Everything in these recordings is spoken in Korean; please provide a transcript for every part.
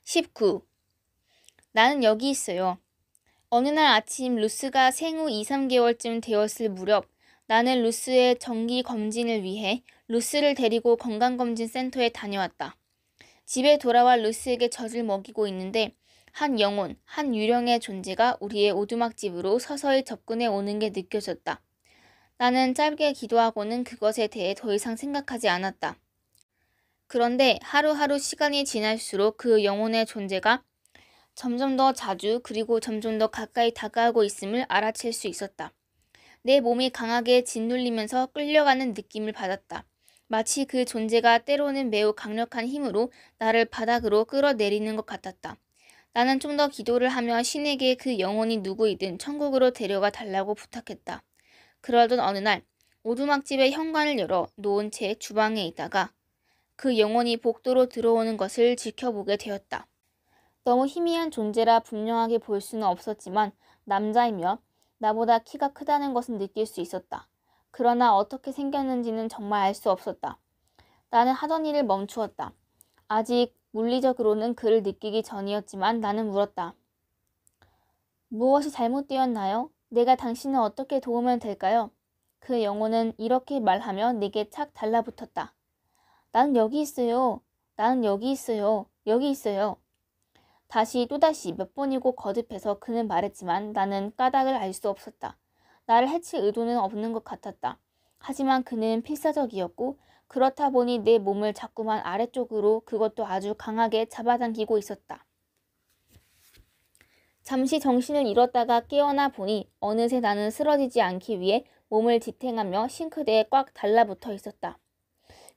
19. 나는 여기 있어요. 어느 날 아침 루스가 생후 2, 3개월쯤 되었을 무렵 나는 루스의 정기 검진을 위해 루스를 데리고 건강검진센터에 다녀왔다. 집에 돌아와 루스에게 젖을 먹이고 있는데 한 영혼, 한 유령의 존재가 우리의 오두막집으로 서서히 접근해 오는 게 느껴졌다. 나는 짧게 기도하고는 그것에 대해 더 이상 생각하지 않았다. 그런데 하루하루 시간이 지날수록 그 영혼의 존재가 점점 더 자주 그리고 점점 더 가까이 다가오고 있음을 알아챌 수 있었다. 내 몸이 강하게 짓눌리면서 끌려가는 느낌을 받았다. 마치 그 존재가 때로는 매우 강력한 힘으로 나를 바닥으로 끌어내리는 것 같았다. 나는 좀 더 기도를 하며 신에게 그 영혼이 누구이든 천국으로 데려가 달라고 부탁했다. 그러던 어느 날 오두막집의 현관을 열어 놓은 채 주방에 있다가 그 영혼이 복도로 들어오는 것을 지켜보게 되었다. 너무 희미한 존재라 분명하게 볼 수는 없었지만 남자이며 나보다 키가 크다는 것은 느낄 수 있었다. 그러나 어떻게 생겼는지는 정말 알 수 없었다. 나는 하던 일을 멈추었다. 아직 물리적으로는 그를 느끼기 전이었지만 나는 물었다. 무엇이 잘못되었나요? 내가 당신을 어떻게 도우면 될까요? 그 영혼은 이렇게 말하며 내게 착 달라붙었다. 나는 여기 있어요. 나는 여기 있어요. 여기 있어요. 다시 또다시 몇 번이고 거듭해서 그는 말했지만 나는 까닭을 알 수 없었다. 나를 해칠 의도는 없는 것 같았다. 하지만 그는 필사적이었고 그렇다 보니 내 몸을 자꾸만 아래쪽으로 그것도 아주 강하게 잡아당기고 있었다. 잠시 정신을 잃었다가 깨어나 보니 어느새 나는 쓰러지지 않기 위해 몸을 지탱하며 싱크대에 꽉 달라붙어 있었다.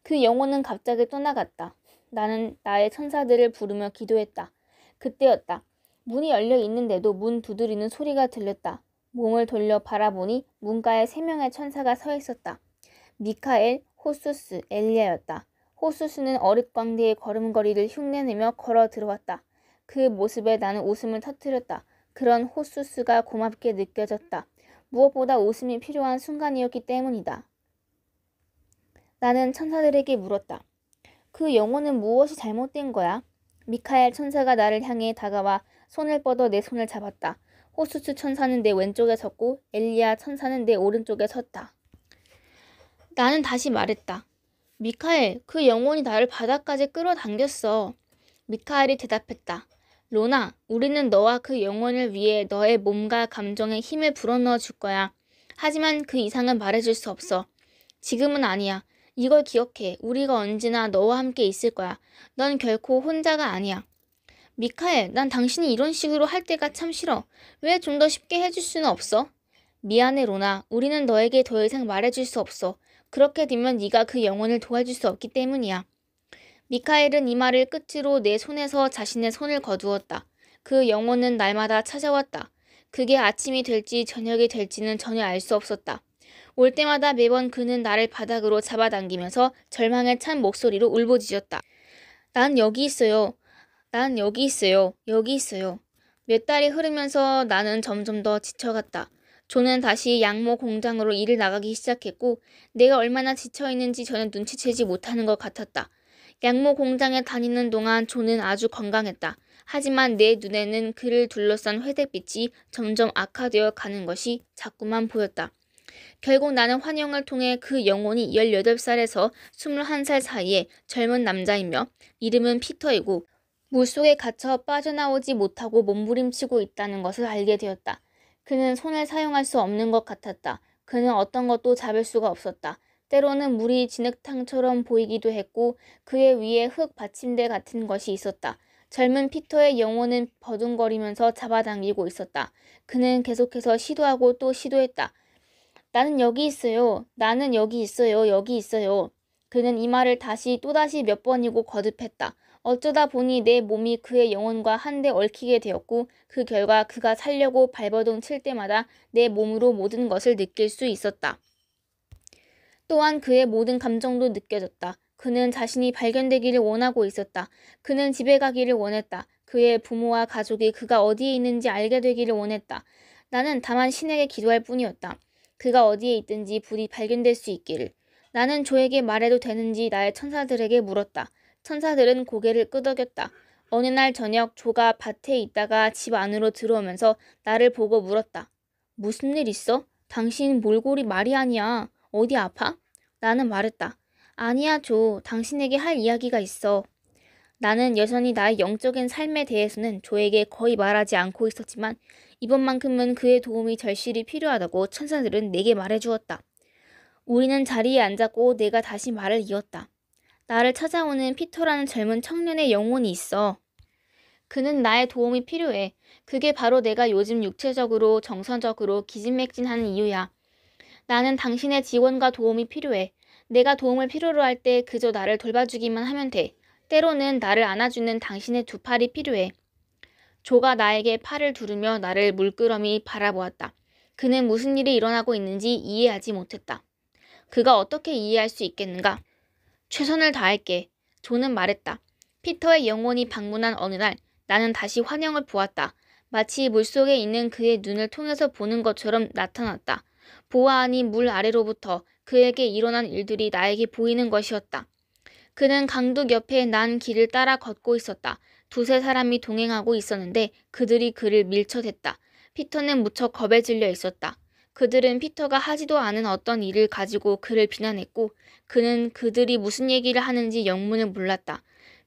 그 영혼은 갑자기 떠나갔다. 나는 나의 천사들을 부르며 기도했다. 그때였다. 문이 열려 있는데도 문 두드리는 소리가 들렸다. 몸을 돌려 바라보니 문가에 3명의 천사가 서 있었다. 미카엘, 호수스, 엘리야였다. 호수스는 어릿광대의 걸음걸이를 흉내내며 걸어 들어왔다. 그 모습에 나는 웃음을 터뜨렸다. 그런 호수스가 고맙게 느껴졌다. 무엇보다 웃음이 필요한 순간이었기 때문이다. 나는 천사들에게 물었다. 그 영혼은 무엇이 잘못된 거야? 미카엘 천사가 나를 향해 다가와 손을 뻗어 내 손을 잡았다. 호수스 천사는 내 왼쪽에 섰고 엘리야 천사는 내 오른쪽에 섰다. 나는 다시 말했다. 미카엘, 그 영혼이 나를 바닥까지 끌어당겼어. 미카엘이 대답했다. 로나, 우리는 너와 그 영혼을 위해 너의 몸과 감정에 힘을 불어넣어 줄 거야. 하지만 그 이상은 말해줄 수 없어. 지금은 아니야. 이걸 기억해. 우리가 언제나 너와 함께 있을 거야. 넌 결코 혼자가 아니야. 미카엘, 난 당신이 이런 식으로 할 때가 참 싫어. 왜 좀 더 쉽게 해줄 수는 없어? 미안해, 로나. 우리는 너에게 더 이상 말해줄 수 없어. 그렇게 되면 네가 그 영혼을 도와줄 수 없기 때문이야. 미카엘은 이 말을 끝으로 내 손에서 자신의 손을 거두었다. 그 영혼은 날마다 찾아왔다. 그게 아침이 될지 저녁이 될지는 전혀 알 수 없었다. 올 때마다 매번 그는 나를 바닥으로 잡아당기면서 절망에 찬 목소리로 울부짖었다. 난 여기 있어요. 난 여기 있어요. 여기 있어요. 몇 달이 흐르면서 나는 점점 더 지쳐갔다. 조는 다시 양모 공장으로 일을 나가기 시작했고 내가 얼마나 지쳐있는지 저는 눈치채지 못하는 것 같았다. 양모 공장에 다니는 동안 조는 아주 건강했다. 하지만 내 눈에는 그를 둘러싼 회색빛이 점점 악화되어 가는 것이 자꾸만 보였다. 결국 나는 환영을 통해 그 영혼이 18살에서 21살 사이의 젊은 남자이며 이름은 피터이고 물속에 갇혀 빠져나오지 못하고 몸부림치고 있다는 것을 알게 되었다. 그는 손을 사용할 수 없는 것 같았다. 그는 어떤 것도 잡을 수가 없었다. 때로는 물이 진흙탕처럼 보이기도 했고 그의 위에 흙 받침대 같은 것이 있었다. 젊은 피터의 영혼은 버둥거리면서 잡아당기고 있었다. 그는 계속해서 시도하고 또 시도했다. 나는 여기 있어요. 나는 여기 있어요. 여기 있어요. 그는 이 말을 다시 또다시 몇 번이고 거듭했다. 어쩌다 보니 내 몸이 그의 영혼과 한데 얽히게 되었고 그 결과 그가 살려고 발버둥 칠 때마다 내 몸으로 모든 것을 느낄 수 있었다. 또한 그의 모든 감정도 느껴졌다. 그는 자신이 발견되기를 원하고 있었다. 그는 집에 가기를 원했다. 그의 부모와 가족이 그가 어디에 있는지 알게 되기를 원했다. 나는 다만 신에게 기도할 뿐이었다. 그가 어디에 있든지 부디 발견될 수 있기를. 나는 조에게 말해도 되는지 나의 천사들에게 물었다. 천사들은 고개를 끄덕였다. 어느 날 저녁 조가 밭에 있다가 집 안으로 들어오면서 나를 보고 물었다. 무슨 일 있어? 당신 몰골이 말이 아니야. 어디 아파? 나는 말했다. 아니야, 조. 당신에게 할 이야기가 있어. 나는 여전히 나의 영적인 삶에 대해서는 조에게 거의 말하지 않고 있었지만 이번만큼은 그의 도움이 절실히 필요하다고 천사들은 내게 말해주었다. 우리는 자리에 앉았고 내가 다시 말을 이었다. 나를 찾아오는 피터라는 젊은 청년의 영혼이 있어. 그는 나의 도움이 필요해. 그게 바로 내가 요즘 육체적으로 정서적으로 기진맥진하는 이유야. 나는 당신의 지원과 도움이 필요해. 내가 도움을 필요로 할 때 그저 나를 돌봐주기만 하면 돼. 때로는 나를 안아주는 당신의 두 팔이 필요해. 조가 나에게 팔을 두르며 나를 물끄러미 바라보았다. 그는 무슨 일이 일어나고 있는지 이해하지 못했다. 그가 어떻게 이해할 수 있겠는가? 최선을 다할게. 조는 말했다. 피터의 영혼이 방문한 어느 날 나는 다시 환영을 보았다. 마치 물속에 있는 그의 눈을 통해서 보는 것처럼 나타났다. 보아하니 물 아래로부터 그에게 일어난 일들이 나에게 보이는 것이었다. 그는 강둑 옆에 난 길을 따라 걷고 있었다. 두세 사람이 동행하고 있었는데 그들이 그를 밀쳐댔다. 피터는 무척 겁에 질려 있었다. 그들은 피터가 하지도 않은 어떤 일을 가지고 그를 비난했고 그는 그들이 무슨 얘기를 하는지 영문을 몰랐다.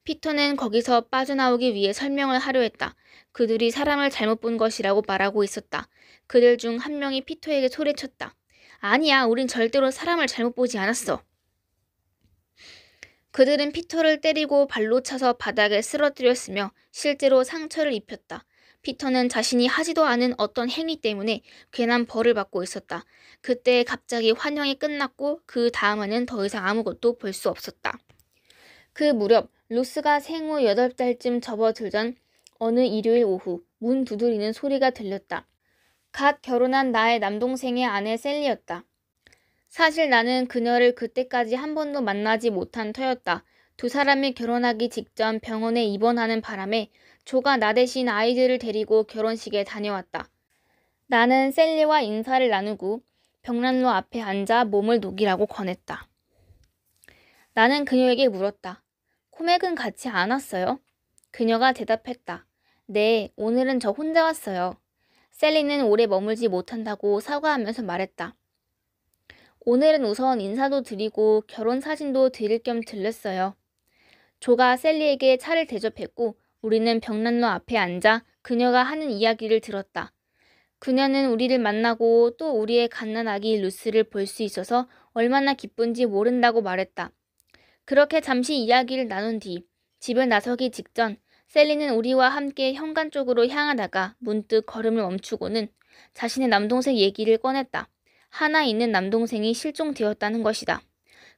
피터는 거기서 빠져나오기 위해 설명을 하려 했다. 그들이 사람을 잘못 본 것이라고 말하고 있었다. 그들 중 한 명이 피터에게 소리쳤다. 아니야, 우린 절대로 사람을 잘못 보지 않았어. 그들은 피터를 때리고 발로 차서 바닥에 쓰러뜨렸으며 실제로 상처를 입혔다. 피터는 자신이 하지도 않은 어떤 행위 때문에 괜한 벌을 받고 있었다. 그때 갑자기 환영이 끝났고 그 다음에는 더 이상 아무것도 볼 수 없었다. 그 무렵 루스가 생후 8달쯤 접어들던 어느 일요일 오후 문 두드리는 소리가 들렸다. 갓 결혼한 나의 남동생의 아내 셀리였다. 사실 나는 그녀를 그때까지 한 번도 만나지 못한 터였다. 두 사람이 결혼하기 직전 병원에 입원하는 바람에 조가 나 대신 아이들을 데리고 결혼식에 다녀왔다. 나는 셀리와 인사를 나누고 벽난로 앞에 앉아 몸을 녹이라고 권했다. 나는 그녀에게 물었다. 코맥은 같이 안 왔어요? 그녀가 대답했다. 네, 오늘은 저 혼자 왔어요. 셀리는 오래 머물지 못한다고 사과하면서 말했다. 오늘은 우선 인사도 드리고 결혼 사진도 드릴 겸 들렸어요. 조가 셀리에게 차를 대접했고 우리는 벽난로 앞에 앉아 그녀가 하는 이야기를 들었다. 그녀는 우리를 만나고 또 우리의 갓난아기 루스를 볼 수 있어서 얼마나 기쁜지 모른다고 말했다. 그렇게 잠시 이야기를 나눈 뒤 집을 나서기 직전 셀리는 우리와 함께 현관 쪽으로 향하다가 문득 걸음을 멈추고는 자신의 남동생 얘기를 꺼냈다. 하나 있는 남동생이 실종되었다는 것이다.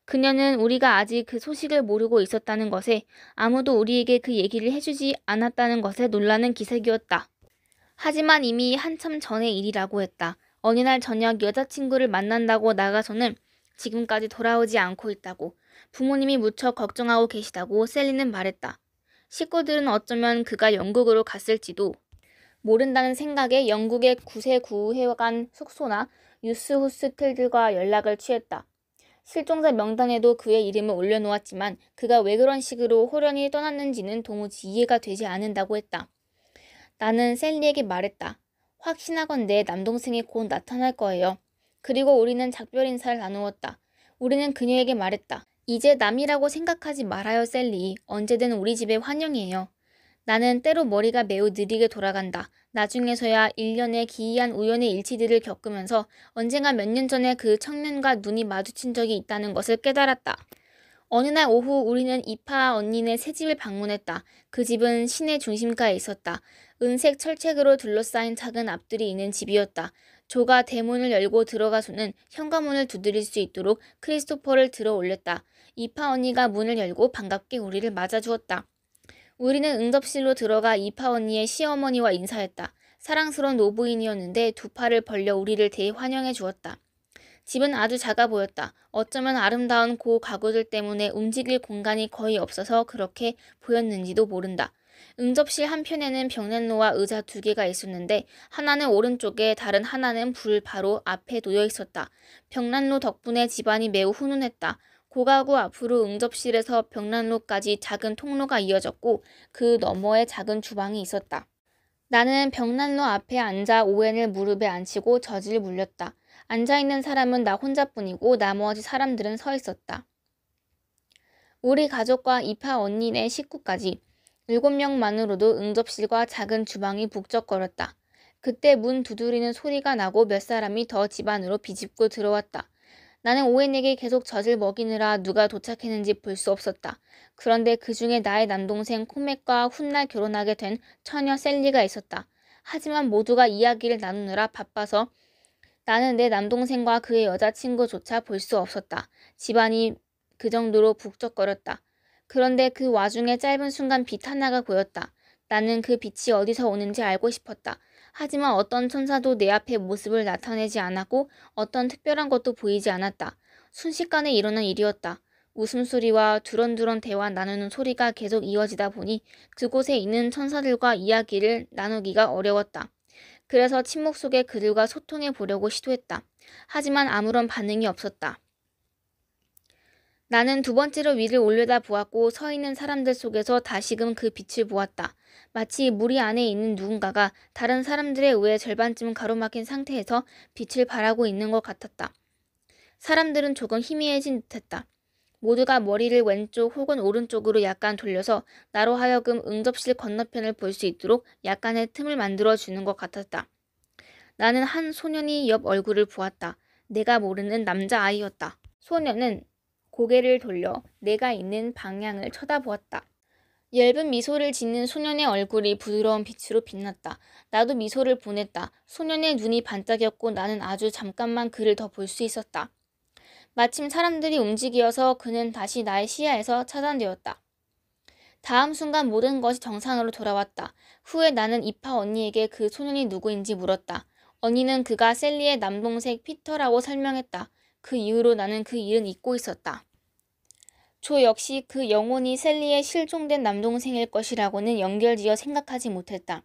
그녀는 우리가 아직 그 소식을 모르고 있었다는 것에 아무도 우리에게 그 얘기를 해주지 않았다는 것에 놀라는 기색이었다. 하지만 이미 한참 전의 일이라고 했다. 어느 날 저녁 여자친구를 만난다고 나가서는 지금까지 돌아오지 않고 있다고 부모님이 무척 걱정하고 계시다고 셀리는 말했다. 식구들은 어쩌면 그가 영국으로 갔을지도 모른다는 생각에 영국의 구세구회관 숙소나 유스 호스텔들과 연락을 취했다. 실종자 명단에도 그의 이름을 올려놓았지만 그가 왜 그런 식으로 호련히 떠났는지는 도무지 이해가 되지 않는다고 했다. 나는 셀리에게 말했다. 확신하건대 남동생이 곧 나타날 거예요. 그리고 우리는 작별 인사를 나누었다. 우리는 그녀에게 말했다. 이제 남이라고 생각하지 말아요, 셀리. 언제든 우리 집에 환영이에요. 나는 때로 머리가 매우 느리게 돌아간다. 나중에서야 일련의 기이한 우연의 일치들을 겪으면서 언젠가 몇 년 전에 그 청년과 눈이 마주친 적이 있다는 것을 깨달았다. 어느 날 오후 우리는 이파 언니네 새집을 방문했다. 그 집은 시내 중심가에 있었다. 은색 철책으로 둘러싸인 작은 앞들이 있는 집이었다. 조가 대문을 열고 들어가서는 현관문을 두드릴 수 있도록 크리스토퍼를 들어 올렸다. 이파 언니가 문을 열고 반갑게 우리를 맞아주었다. 우리는 응접실로 들어가 이파 언니의 시어머니와 인사했다. 사랑스러운 노부인이었는데 두 팔을 벌려 우리를 대환영해 주었다. 집은 아주 작아 보였다. 어쩌면 아름다운 고 가구들 때문에 움직일 공간이 거의 없어서 그렇게 보였는지도 모른다. 응접실 한편에는 벽난로와 의자 2개가 있었는데 하나는 오른쪽에 다른 하나는 불 바로 앞에 놓여 있었다. 벽난로 덕분에 집안이 매우 훈훈했다. 고가구 앞으로 응접실에서 벽난로까지 작은 통로가 이어졌고 그 너머에 작은 주방이 있었다. 나는 벽난로 앞에 앉아 오웬을 무릎에 앉히고 젖을 물렸다. 앉아있는 사람은 나 혼자뿐이고 나머지 사람들은 서 있었다. 우리 가족과 이파 언니네 식구까지 7명만으로도 응접실과 작은 주방이 북적거렸다. 그때 문 두드리는 소리가 나고 몇 사람이 더 집 안으로 비집고 들어왔다. 나는 오웬에게 계속 젖을 먹이느라 누가 도착했는지 볼 수 없었다. 그런데 그 중에 나의 남동생 코맥과 훗날 결혼하게 된 처녀 셀리가 있었다. 하지만 모두가 이야기를 나누느라 바빠서 나는 내 남동생과 그의 여자친구조차 볼 수 없었다. 집안이 그 정도로 북적거렸다. 그런데 그 와중에 짧은 순간 빛 하나가 보였다. 나는 그 빛이 어디서 오는지 알고 싶었다. 하지만 어떤 천사도 내 앞에 모습을 나타내지 않았고 어떤 특별한 것도 보이지 않았다. 순식간에 일어난 일이었다. 웃음소리와 두런두런 대화 나누는 소리가 계속 이어지다 보니 그곳에 있는 천사들과 이야기를 나누기가 어려웠다. 그래서 침묵 속에 그들과 소통해 보려고 시도했다. 하지만 아무런 반응이 없었다. 나는 두 번째로 위를 올려다 보았고 서 있는 사람들 속에서 다시금 그 빛을 보았다. 마치 무리 안에 있는 누군가가 다른 사람들에 의해 절반쯤 가로막힌 상태에서 빛을 발하고 있는 것 같았다. 사람들은 조금 희미해진 듯했다. 모두가 머리를 왼쪽 혹은 오른쪽으로 약간 돌려서 나로 하여금 응접실 건너편을 볼 수 있도록 약간의 틈을 만들어주는 것 같았다. 나는 한 소년이 옆 얼굴을 보았다. 내가 모르는 남자아이였다. 소년은 고개를 돌려 내가 있는 방향을 쳐다보았다. 엷은 미소를 짓는 소년의 얼굴이 부드러운 빛으로 빛났다. 나도 미소를 보냈다. 소년의 눈이 반짝였고 나는 아주 잠깐만 그를 더 볼 수 있었다. 마침 사람들이 움직여서 그는 다시 나의 시야에서 차단되었다. 다음 순간 모든 것이 정상으로 돌아왔다. 후에 나는 이파 언니에게 그 소년이 누구인지 물었다. 언니는 그가 셀리의 남동생 피터라고 설명했다. 그 이후로 나는 그 일은 잊고 있었다. 조 역시 그 영혼이 셀리의 실종된 남동생일 것이라고는 연결지어 생각하지 못했다.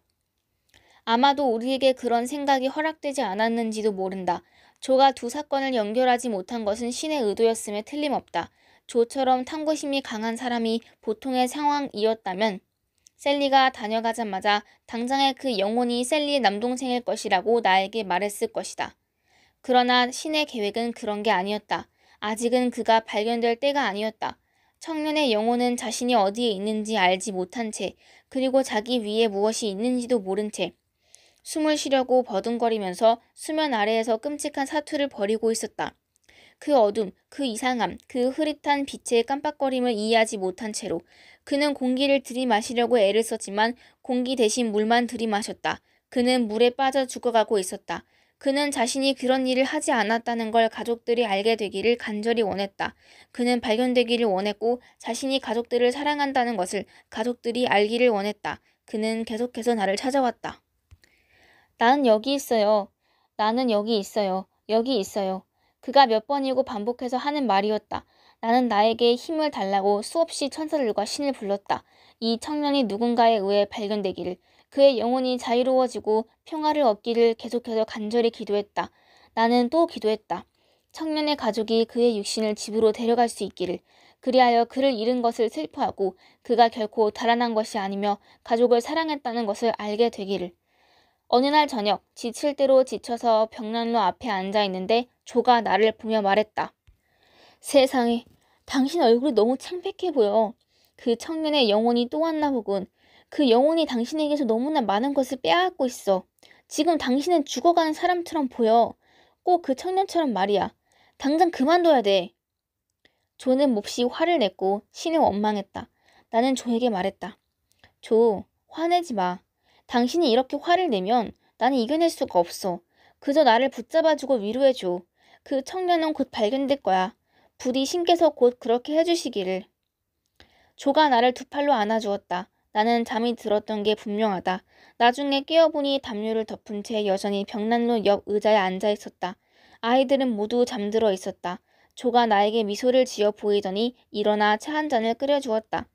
아마도 우리에게 그런 생각이 허락되지 않았는지도 모른다. 조가 두 사건을 연결하지 못한 것은 신의 의도였음에 틀림없다. 조처럼 탐구심이 강한 사람이 보통의 상황이었다면 셀리가 다녀가자마자 당장에 그 영혼이 셀리의 남동생일 것이라고 나에게 말했을 것이다. 그러나 신의 계획은 그런 게 아니었다. 아직은 그가 발견될 때가 아니었다. 청년의 영혼은 자신이 어디에 있는지 알지 못한 채 그리고 자기 위에 무엇이 있는지도 모른 채 숨을 쉬려고 버둥거리면서 수면 아래에서 끔찍한 사투를 벌이고 있었다. 그 어둠, 그 이상함, 그 흐릿한 빛의 깜빡거림을 이해하지 못한 채로 그는 공기를 들이마시려고 애를 썼지만 공기 대신 물만 들이마셨다. 그는 물에 빠져 죽어가고 있었다. 그는 자신이 그런 일을 하지 않았다는 걸 가족들이 알게 되기를 간절히 원했다. 그는 발견되기를 원했고 자신이 가족들을 사랑한다는 것을 가족들이 알기를 원했다. 그는 계속해서 나를 찾아왔다. 나는 여기 있어요. 나는 여기 있어요. 여기 있어요. 그가 몇 번이고 반복해서 하는 말이었다. 나는 나에게 힘을 달라고 수없이 천사들과 신을 불렀다. 이 청년이 누군가에 의해 발견되기를, 그의 영혼이 자유로워지고 평화를 얻기를 계속해서 간절히 기도했다. 나는 또 기도했다. 청년의 가족이 그의 육신을 집으로 데려갈 수 있기를, 그리하여 그를 잃은 것을 슬퍼하고 그가 결코 달아난 것이 아니며 가족을 사랑했다는 것을 알게 되기를. 어느 날 저녁 지칠 대로 지쳐서 벽난로 앞에 앉아있는데 조가 나를 보며 말했다. 세상에, 당신 얼굴이 너무 창백해 보여. 그 청년의 영혼이 또 왔나 보군. 그 영혼이 당신에게서 너무나 많은 것을 빼앗고 있어. 지금 당신은 죽어가는 사람처럼 보여. 꼭 그 청년처럼 말이야. 당장 그만둬야 돼. 조는 몹시 화를 냈고 신을 원망했다. 나는 조에게 말했다. 조, 화내지 마. 당신이 이렇게 화를 내면 나는 이겨낼 수가 없어. 그저 나를 붙잡아주고 위로해줘. 그 청년은 곧 발견될 거야. 부디 신께서 곧 그렇게 해주시기를. 조가 나를 두 팔로 안아주었다. 나는 잠이 들었던 게 분명하다. 나중에 깨어보니 담요를 덮은 채 여전히 벽난로 옆 의자에 앉아있었다. 아이들은 모두 잠들어 있었다. 조가 나에게 미소를 지어 보이더니 일어나 차 한 잔을 끓여주었다.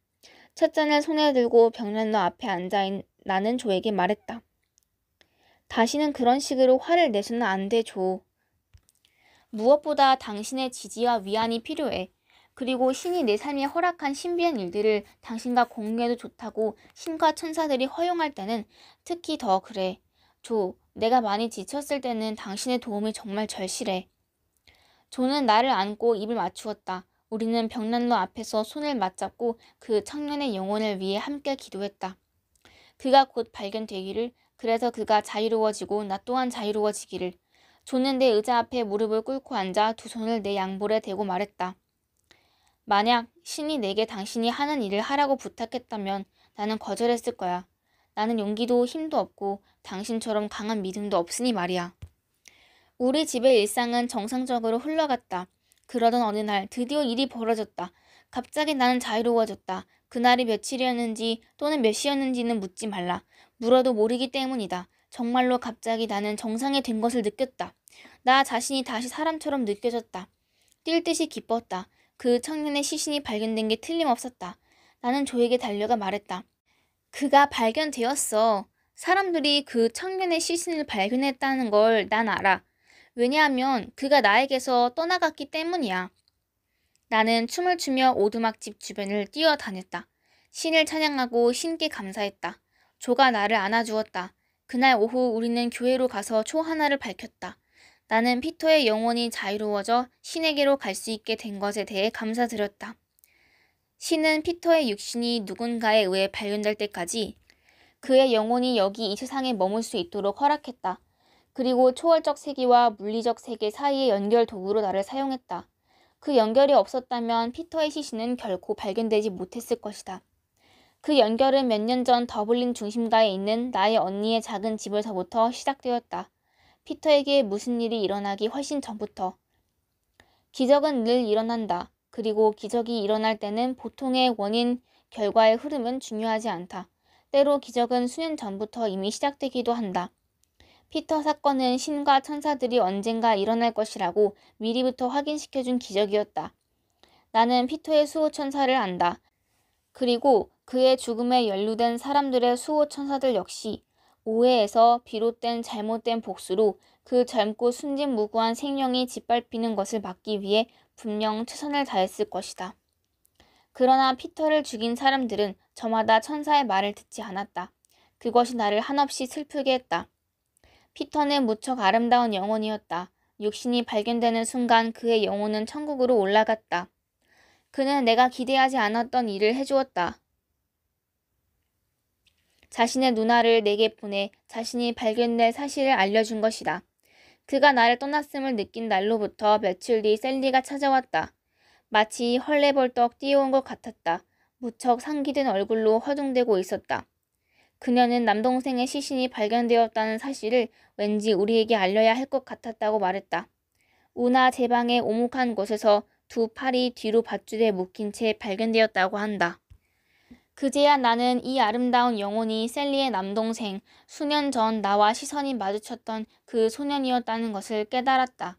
첫 잔을 손에 들고 벽난로 앞에 앉아있는 나는 조에게 말했다. 다시는 그런 식으로 화를 내서는 안 돼, 조. 무엇보다 당신의 지지와 위안이 필요해. 그리고 신이 내 삶에 허락한 신비한 일들을 당신과 공유해도 좋다고 신과 천사들이 허용할 때는 특히 더 그래. 조, 내가 많이 지쳤을 때는 당신의 도움이 정말 절실해. 조는 나를 안고 입을 맞추었다. 우리는 벽난로 앞에서 손을 맞잡고 그 청년의 영혼을 위해 함께 기도했다. 그가 곧 발견되기를, 그래서 그가 자유로워지고 나 또한 자유로워지기를. 조는 내 의자 앞에 무릎을 꿇고 앉아 두 손을 내 양볼에 대고 말했다. 만약 신이 내게 당신이 하는 일을 하라고 부탁했다면 나는 거절했을 거야. 나는 용기도 힘도 없고 당신처럼 강한 믿음도 없으니 말이야. 우리 집의 일상은 정상적으로 흘러갔다. 그러던 어느 날 드디어 일이 벌어졌다. 갑자기 나는 자유로워졌다. 그날이 며칠이었는지 또는 몇 시였는지는 묻지 말라. 물어도 모르기 때문이다. 정말로 갑자기 나는 정상이 된 것을 느꼈다. 나 자신이 다시 사람처럼 느껴졌다. 뛸 듯이 기뻤다. 그 청년의 시신이 발견된 게 틀림없었다. 나는 조에게 달려가 말했다. 그가 발견되었어. 사람들이 그 청년의 시신을 발견했다는 걸 난 알아. 왜냐하면 그가 나에게서 떠나갔기 때문이야. 나는 춤을 추며 오두막집 주변을 뛰어다녔다. 신을 찬양하고 신께 감사했다. 조가 나를 안아주었다. 그날 오후 우리는 교회로 가서 초 하나를 밝혔다. 나는 피터의 영혼이 자유로워져 신에게로 갈 수 있게 된 것에 대해 감사드렸다. 신은 피터의 육신이 누군가에 의해 발견될 때까지 그의 영혼이 여기 이 세상에 머물 수 있도록 허락했다. 그리고 초월적 세계와 물리적 세계 사이의 연결 도구로 나를 사용했다. 그 연결이 없었다면 피터의 시신은 결코 발견되지 못했을 것이다. 그 연결은 몇 년 전 더블린 중심가에 있는 나의 언니의 작은 집에서부터 시작되었다. 피터에게 무슨 일이 일어나기 훨씬 전부터. 기적은 늘 일어난다. 그리고 기적이 일어날 때는 보통의 원인, 결과의 흐름은 중요하지 않다. 때로 기적은 수년 전부터 이미 시작되기도 한다. 피터 사건은 신과 천사들이 언젠가 일어날 것이라고 미리부터 확인시켜준 기적이었다. 나는 피터의 수호천사를 안다. 그리고 그의 죽음에 연루된 사람들의 수호천사들 역시 오해에서 비롯된 잘못된 복수로 그 젊고 순진무구한 생명이 짓밟히는 것을 막기 위해 분명 최선을 다했을 것이다. 그러나 피터를 죽인 사람들은 저마다 천사의 말을 듣지 않았다. 그것이 나를 한없이 슬프게 했다. 피터는 무척 아름다운 영혼이었다. 육신이 발견되는 순간 그의 영혼은 천국으로 올라갔다. 그는 내가 기대하지 않았던 일을 해주었다. 자신의 누나를 내게 보내 자신이 발견될 사실을 알려준 것이다. 그가 나를 떠났음을 느낀 날로부터 며칠 뒤 셀리가 찾아왔다. 마치 헐레벌떡 뛰어온 것 같았다. 무척 상기된 얼굴로 허둥대고 있었다. 그녀는 남동생의 시신이 발견되었다는 사실을 왠지 우리에게 알려야 할 것 같았다고 말했다. 우나 제 방의 오목한 곳에서 두 팔이 뒤로 밧줄에 묶인 채 발견되었다고 한다. 그제야 나는 이 아름다운 영혼이 셀리의 남동생, 수년 전 나와 시선이 마주쳤던 그 소년이었다는 것을 깨달았다.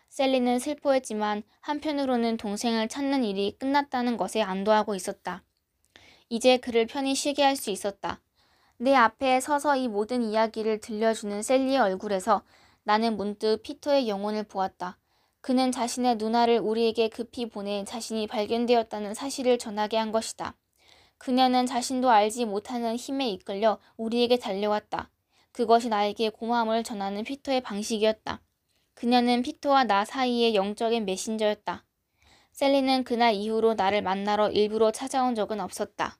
셀리는 슬퍼했지만 한편으로는 동생을 찾는 일이 끝났다는 것에 안도하고 있었다. 이제 그를 편히 쉬게 할 수 있었다. 내 앞에 서서 이 모든 이야기를 들려주는 셀리의 얼굴에서 나는 문득 피터의 영혼을 보았다. 그는 자신의 누나를 우리에게 급히 보내 자신이 발견되었다는 사실을 전하게 한 것이다. 그녀는 자신도 알지 못하는 힘에 이끌려 우리에게 달려왔다. 그것이 나에게 고마움을 전하는 피터의 방식이었다. 그녀는 피터와 나 사이의 영적인 메신저였다. 셀리는 그날 이후로 나를 만나러 일부러 찾아온 적은 없었다.